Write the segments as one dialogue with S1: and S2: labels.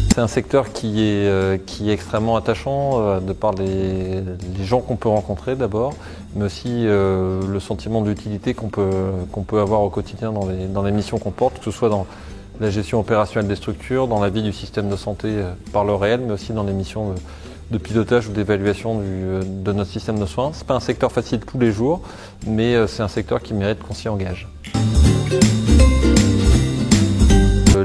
S1: C'est un secteur qui est extrêmement attachant de par les gens qu'on peut rencontrer d'abord, mais aussi le sentiment d'utilité qu'on peut avoir au quotidien dans les missions qu'on porte, que ce soit dans la gestion opérationnelle des structures, dans la vie du système de santé par le réel, mais aussi dans les missions de pilotage ou d'évaluation de notre système de soins. Ce n'est pas un secteur facile tous les jours, mais c'est un secteur qui mérite qu'on s'y engage.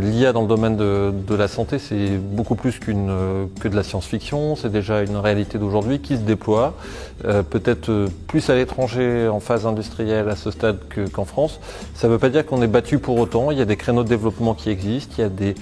S1: L'IA dans le domaine de la santé, c'est beaucoup plus que de la science-fiction, c'est déjà une réalité d'aujourd'hui qui se déploie, peut-être plus à l'étranger en phase industrielle à ce stade qu'en France. Ça ne veut pas dire qu'on est battu pour autant, il y a des créneaux de développement qui existent, il y a des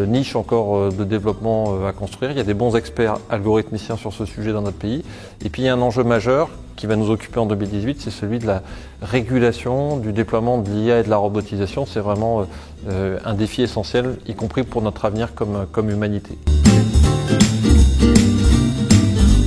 S1: niches encore de développement à construire, il y a des bons experts algorithmiciens sur ce sujet dans notre pays, et puis il y a un enjeu majeur qui va nous occuper en 2018, c'est celui de la régulation, du déploiement de l'IA et de la robotisation. C'est vraiment un défi essentiel, y compris pour notre avenir comme humanité.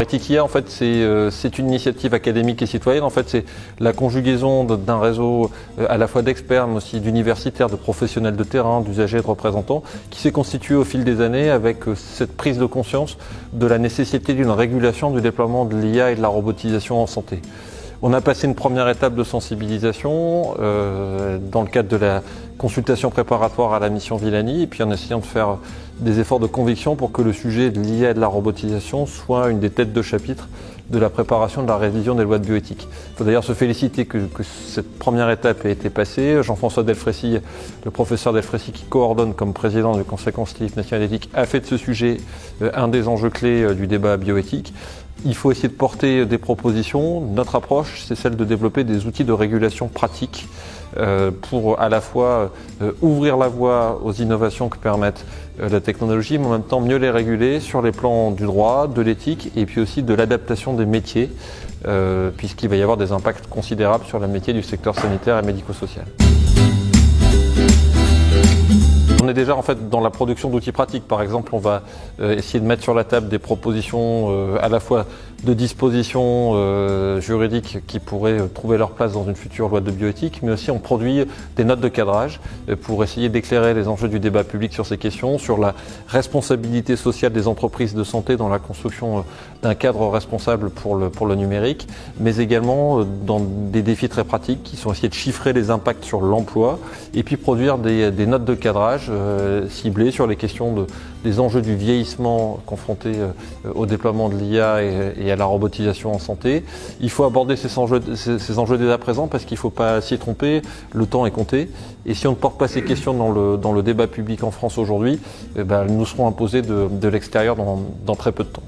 S1: Éthique IA, en fait, c'est une initiative académique et citoyenne. En fait, c'est la conjugaison d'un réseau à la fois d'experts, mais aussi d'universitaires, de professionnels de terrain, d'usagers, de représentants, qui s'est constitué au fil des années avec cette prise de conscience de la nécessité d'une régulation du déploiement de l'IA et de la robotisation en santé. On a passé une première étape de sensibilisation dans le cadre de la consultation préparatoire à la mission Villani, et puis en essayant de faire des efforts de conviction pour que le sujet de l'IA et de la robotisation soit une des têtes de chapitre de la préparation de la révision des lois de bioéthique. Il faut d'ailleurs se féliciter que cette première étape ait été passée. Jean-François Delfrécy, le professeur Delfrécy qui coordonne comme président du Conseil consultatif national d'éthique, a fait de ce sujet un des enjeux clés du débat bioéthique. Il faut essayer de porter des propositions. Notre approche, c'est celle de développer des outils de régulation pratiques pour à la fois ouvrir la voie aux innovations que permettent la technologie, mais en même temps mieux les réguler sur les plans du droit, de l'éthique et puis aussi de l'adaptation des métiers, puisqu'il va y avoir des impacts considérables sur les métiers du secteur sanitaire et médico-social. On est déjà en fait dans la production d'outils pratiques. Par exemple, on va essayer de mettre sur la table des propositions à la fois de dispositions juridiques qui pourraient trouver leur place dans une future loi de bioéthique, mais aussi on produit des notes de cadrage pour essayer d'éclairer les enjeux du débat public sur ces questions, sur la responsabilité sociale des entreprises de santé dans la construction d'un cadre responsable pour le numérique, mais également dans des défis très pratiques qui sont essayer de chiffrer les impacts sur l'emploi et puis produire des notes de cadrage ciblées sur les questions des enjeux du vieillissement confrontés au déploiement de l'IA et à la robotisation en santé. Il faut aborder ces enjeux dès à présent parce qu'il ne faut pas s'y tromper, le temps est compté. Et si on ne porte pas ces questions dans le débat public en France aujourd'hui, nous serons imposés de l'extérieur dans très peu de temps.